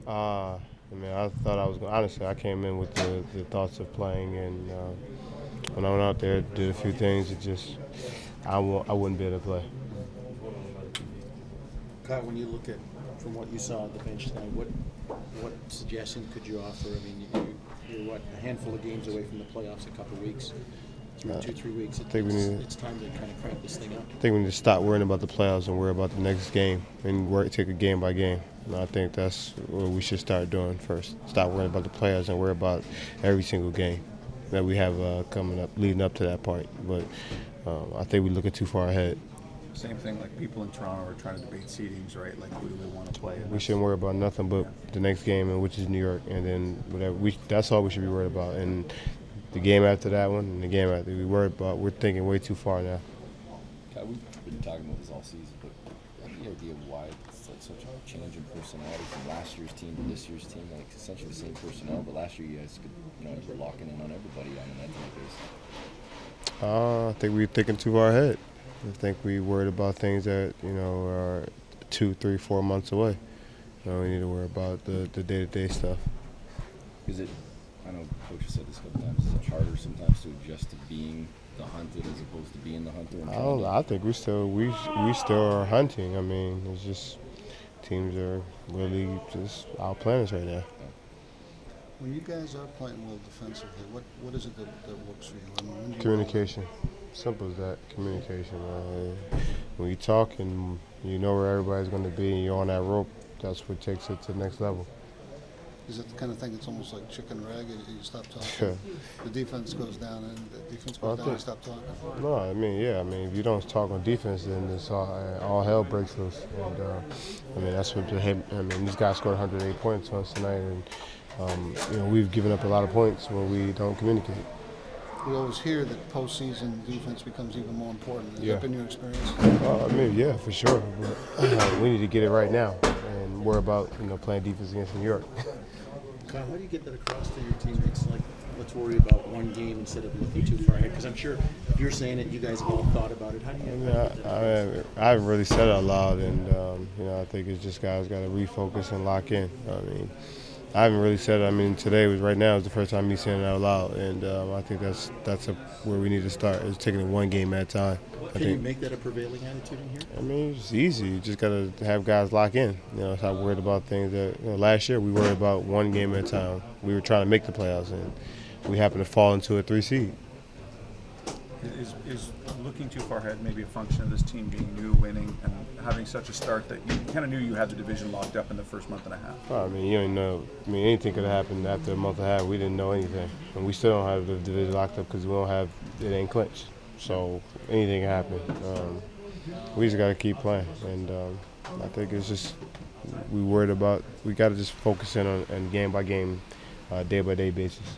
I mean, I thought I was going. Honestly, I came in with the thoughts of playing, and when I went out there, did a few things. It just, I wouldn't be able to play. Kyle, when you look at from what you saw at the bench tonight, what suggestions could you offer? I mean, you're what, a handful of games away from the playoffs, a couple of weeks, through 2-3 weeks. It's time to kind of crank this thing up. I think we need to stop worrying about the playoffs and worry about the next game and take it game by game. And I think that's what we should start doing first. Stop worrying about the playoffs and worry about every single game that we have coming up, leading up to that point. But I think we're looking too far ahead. Same thing, like people in Toronto are trying to debate seedings, right? Like, who do they want to play? We shouldn't worry about nothing but the next game, and which is New York, and then whatever. That's all we should be worried about. And the game after that one, and the game after we're thinking way too far now. Kyle, we've been talking about this all season, but any idea why it's like such a change in personality from last year's team to this year's team? Like essentially the same personnel, but last year you guys could, you were locking in on everybody on a night-to-night basis. I think we're thinking too far ahead. I think we worried about things that are 2, 3, 4 months away. We need to worry about the day-to-day stuff. Is it? I know Coach has said this a couple times. Is it harder sometimes to adjust to being the hunted as opposed to being the hunter? I think we still are hunting. I mean, it's just teams are really just outplaying us right now. When you guys are playing well defensively, what is it that works for you? I mean, Communication. Simple as that. Communication. When you talk and you know where everybody's going to be and you're on that rope, that's what takes it to the next level. Is it the kind of thing that's almost like chicken and egg? You stop talking, the defense goes down, and the defense goes down, you stop talking? No, I mean, if you don't talk on defense, then it's all hell breaks loose. And that's what these guys scored 108 points on us tonight, and we've given up a lot of points when we don't communicate. We always hear that postseason defense becomes even more important. Has that been your experience? Yeah, for sure. But we need to get it right now and worry about playing defense against New York. Kyle, how do you get that across to your teammates? Like, let's worry about one game instead of looking too far ahead. Because I'm sure if you're saying it, you guys have all thought about it. How do you get that? I haven't really said it out loud, and I think it's just guys got to refocus and lock in. I haven't really said it. Today right now is the first time me saying it out loud, and I think that's where we need to start, is taking it one game at a time. Can you make that a prevailing attitude in here? It's easy. You just got to have guys lock in. Stop worried about things that last year we worried about one game at a time. We were trying to make the playoffs, and we happened to fall into a 3 seed. Is looking too far ahead maybe a function of this team being new, winning, and having such a start that you kind of knew you had the division locked up in the first month and a half? You don't know. Anything could have happened after a month and a half. We didn't know anything, and we still don't have the division locked up because it ain't clinched. So anything can happen. We just got to keep playing, and I think it's just we got to just focus in on game by game, day by day basis.